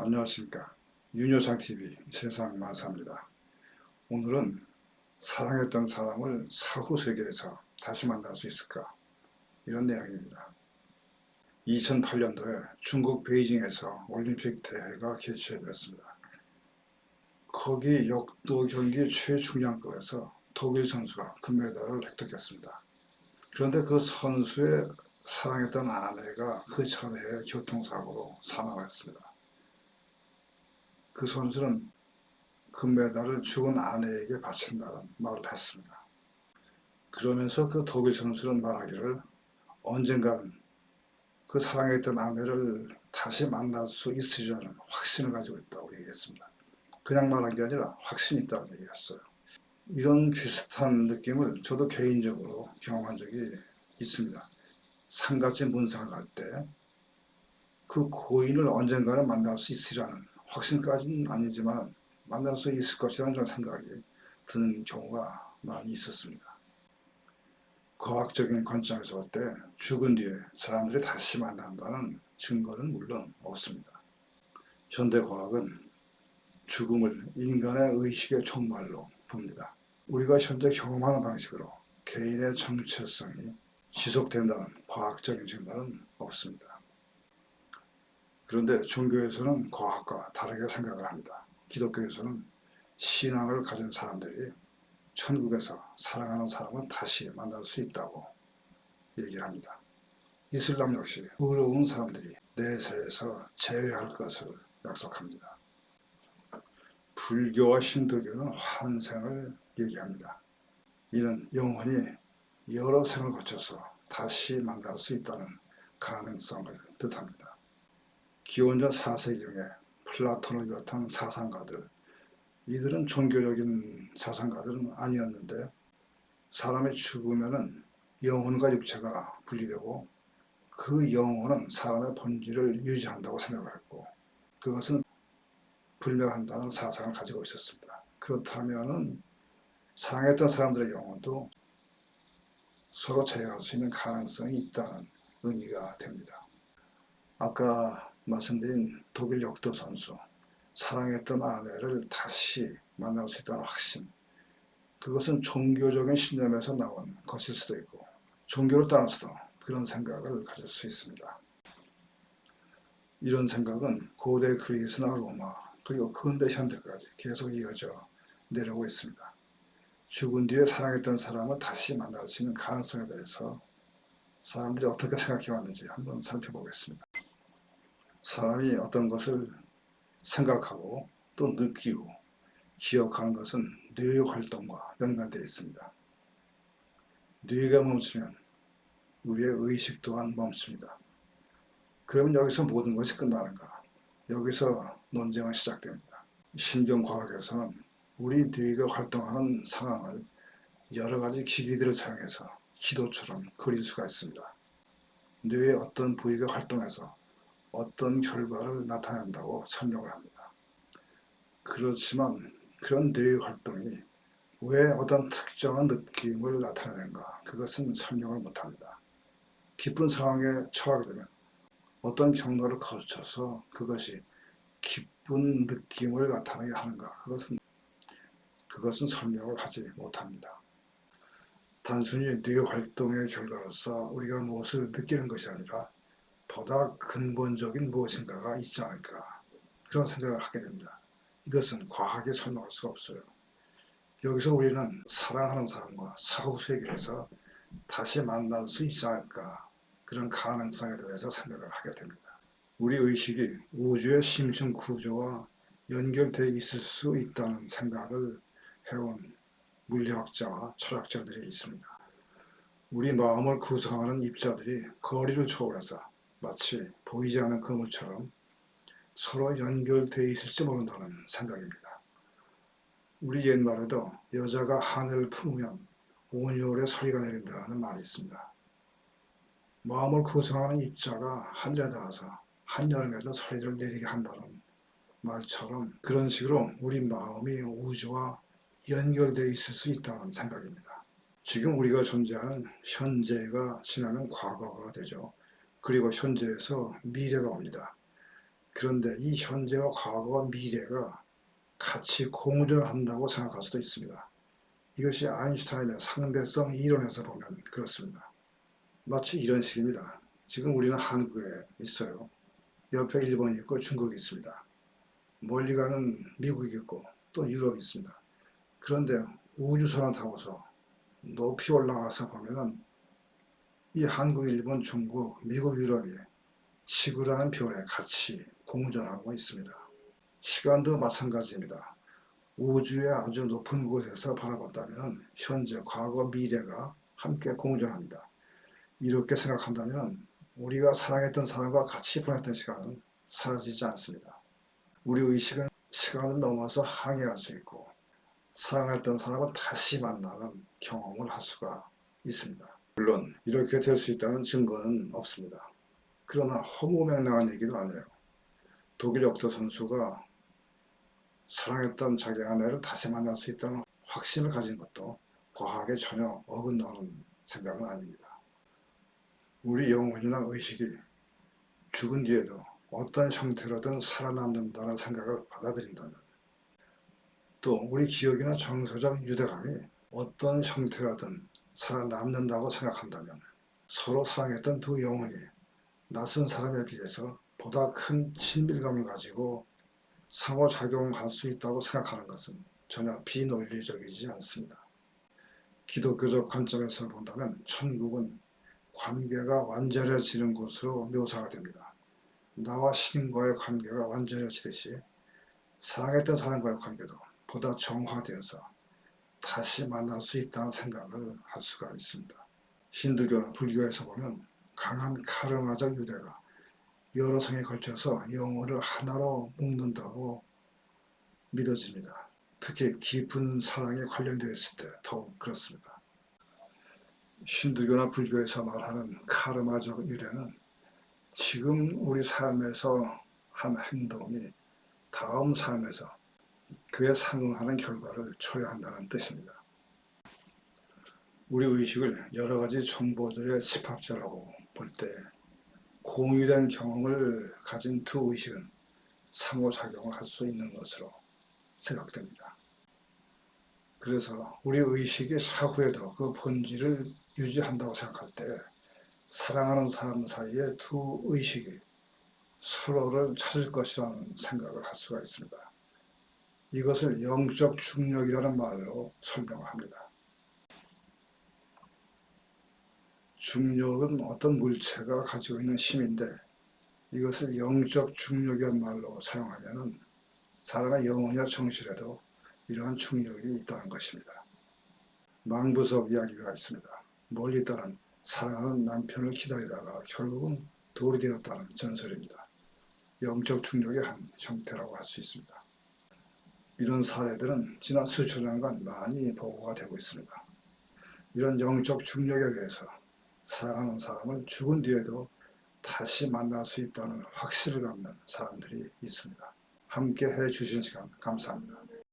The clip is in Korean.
안녕하십니까. 윤여상TV 세상만사입니다. 오늘은 사랑했던 사람을 사후 세계에서 다시 만날 수 있을까? 이런 내용입니다. 2008년도에 중국 베이징에서 올림픽 대회가 개최되었습니다. 거기 역도 경기 최중량급에서 독일 선수가 금메달을 획득했습니다. 그런데 그 선수의 사랑했던 아내가 그 전해에 교통사고로 사망했습니다. 그 선수는 금메달을 죽은 아내에게 바친다는 말을 했습니다. 그러면서 그 독일 선수는 말하기를 언젠가는 그 사랑했던 아내를 다시 만날 수 있으리라는 확신을 가지고 있다고 얘기했습니다. 그냥 말한 게 아니라 확신이 있다고 얘기했어요. 이런 비슷한 느낌을 저도 개인적으로 경험한 적이 있습니다. 상갓집 문상을 갈 때 그 고인을 언젠가는 만날 수 있으리라는 확신까지는 아니지만 만날 수 있을 것이라는 생각이 드는 경우가 많이 있었습니다. 과학적인 관점에서 볼 때 죽은 뒤에 사람들이 다시 만난다는 증거는 물론 없습니다. 현대과학은 죽음을 인간의 의식의 종말로 봅니다. 우리가 현재 경험하는 방식으로 개인의 정체성이 지속된다는 과학적인 증거는 없습니다. 그런데 종교에서는 과학과 다르게 생각을 합니다. 기독교에서는 신앙을 가진 사람들이 천국에서 사랑하는 사람을 다시 만날 수 있다고 얘기를 합니다. 이슬람 역시 의로운 사람들이 내세에서 제외할 것을 약속합니다. 불교와 힌두교는 환생을 얘기합니다. 이는 영혼이 여러 생을 거쳐서 다시 만날 수 있다는 가능성을 뜻합니다. 기원전 4세기경에 플라톤을 비롯한 사상가들, 이들은 종교적인 사상가들은 아니었는데 사람이 죽으면 영혼과 육체가 분리되고 그 영혼은 사람의 본질을 유지한다고 생각을 했고 그것은 불멸한다는 사상을 가지고 있었습니다. 그렇다면 사랑했던 사람들의 영혼도 서로 제어할 수 있는 가능성이 있다는 의미가 됩니다. 아까 말씀드린 독일 역도 선수, 사랑했던 아내를 다시 만날 수 있다는 확신, 그것은 종교적인 신념에서 나온 것일 수도 있고 종교를 떠나서도 그런 생각을 가질 수 있습니다. 이런 생각은 고대 그리스나 로마 그리고 근대 현대까지 계속 이어져 내려오고 있습니다. 죽은 뒤에 사랑했던 사람을 다시 만날 수 있는 가능성에 대해서 사람들이 어떻게 생각해 왔는지 한번 살펴보겠습니다. 사람이 어떤 것을 생각하고 또 느끼고 기억하는 것은 뇌의 활동과 연관되어 있습니다. 뇌가 멈추면 우리의 의식 또한 멈춥니다. 그러면 여기서 모든 것이 끝나는가? 여기서 논쟁은 시작됩니다. 신경과학에서는 우리 뇌가 활동하는 상황을 여러 가지 기기들을 사용해서 지도처럼 그릴 수가 있습니다. 뇌의 어떤 부위가 활동해서 어떤 결과를 나타낸다고 설명을 합니다. 그렇지만 그런 뇌의 활동이 왜 어떤 특정한 느낌을 나타내는가? 그것은 설명을 못합니다. 기쁜 상황에 처하게 되면 어떤 경로를 거쳐서 그것이 기쁜 느낌을 나타나게 하는가? 그것은 설명을 하지 못합니다. 단순히 뇌 활동의 결과로서 우리가 무엇을 느끼는 것이 아니라 보다 근본적인 무엇인가가 있지 않을까? 그런 생각을 하게 됩니다. 이것은 과학에 설명할 수가 없어요. 여기서 우리는 사랑하는 사람과 사후 세계에서 다시 만날 수 있지 않을까? 그런 가능성에 대해서 생각을 하게 됩니다. 우리 의식이 우주의 심층 구조와 연결되어 있을 수 있다는 생각을 해온 물리학자와 철학자들이 있습니다. 우리 마음을 구성하는 입자들이 거리를 초월해서 마치 보이지 않는 그물처럼 서로 연결되어 있을지 모른다는 생각입니다. 우리 옛말에도 여자가 하늘을 품으면 온열의 소리가 내린다는 말이 있습니다. 마음을 구성하는 입자가 하늘에 닿아서 한여름에도 소리를 내리게 한다는 말처럼 그런 식으로 우리 마음이 우주와 연결되어 있을 수 있다는 생각입니다. 지금 우리가 존재하는 현재가 지나면 과거가 되죠. 그리고 현재에서 미래가 옵니다. 그런데 이 현재와 과거와 미래가 같이 공존한다고 생각할 수도 있습니다. 이것이 아인슈타인의 상대성 이론에서 보면 그렇습니다. 마치 이런 식입니다. 지금 우리는 한국에 있어요. 옆에 일본이 있고 중국이 있습니다. 멀리 가는 미국이 있고 또 유럽이 있습니다. 그런데 우주선을 타고서 높이 올라가서 보면은 이 한국, 일본, 중국, 미국, 유럽이 지구라는 별에 같이 공존하고 있습니다. 시간도 마찬가지입니다. 우주의 아주 높은 곳에서 바라봤다면 현재, 과거, 미래가 함께 공존합니다. 이렇게 생각한다면 우리가 사랑했던 사람과 같이 보냈던 시간은 사라지지 않습니다. 우리 의식은 시간을 넘어서 항해할 수 있고 사랑했던 사람을 다시 만나는 경험을 할 수가 있습니다. 물론 이렇게 될 수 있다는 증거는 없습니다. 그러나 허무맹랑한 얘기도 아니에요. 독일 역도 선수가 사랑했던 자기 아내를 다시 만날 수 있다는 확신을 가진 것도 과학에 전혀 어긋나는 생각은 아닙니다. 우리 영혼이나 의식이 죽은 뒤에도 어떤 형태로든 살아남는다는 생각을 받아들인다면, 또 우리 기억이나 정서적 유대감이 어떤 형태로든 살아남는다고 생각한다면, 서로 사랑했던 두 영혼이 낯선 사람에 비해서 보다 큰 친밀감을 가지고 상호작용할 수 있다고 생각하는 것은 전혀 비논리적이지 않습니다. 기독교적 관점에서 본다면 천국은 관계가 완전해지는 곳으로 묘사가 됩니다. 나와 신과의 관계가 완전해지듯이 사랑했던 사람과의 관계도 보다 정화되어서 다시 만날 수 있다는 생각을 할 수가 있습니다. 힌두교나 불교에서 보면 강한 카르마적 유대가 여러 생에 걸쳐서 영혼을 하나로 묶는다고 믿어집니다. 특히 깊은 사랑에 관련되어 있을 때 더욱 그렇습니다. 힌두교나 불교에서 말하는 카르마적 유대는 지금 우리 삶에서 한 행동이 다음 삶에서 그에 상응하는 결과를 초래한다는 뜻입니다. 우리 의식을 여러 가지 정보들의 집합체라고 볼 때 공유된 경험을 가진 두 의식은 상호작용을 할 수 있는 것으로 생각됩니다. 그래서 우리 의식이 사후에도 그 본질을 유지한다고 생각할 때 사랑하는 사람 사이에 두 의식이 서로를 찾을 것이라는 생각을 할 수가 있습니다. 이것을 영적 중력이라는 말로 설명을 합니다. 중력은 어떤 물체가 가지고 있는 힘인데 이것을 영적 중력이라는 말로 사용하면 사람의 영혼이나 정신에도 이러한 중력이 있다는 것입니다. 망부석 이야기가 있습니다. 멀리 떠난 사랑하는 남편을 기다리다가 결국은 돌이 되었다는 전설입니다. 영적 중력의 한 형태라고 할 수 있습니다. 이런 사례들은 지난 수천 년간 많이 보고가 되고 있습니다. 이런 영적 중력에 의해서 사랑하는 사람을 죽은 뒤에도 다시 만날 수 있다는 확신을 갖는 사람들이 있습니다. 함께 해주신 시간 감사합니다.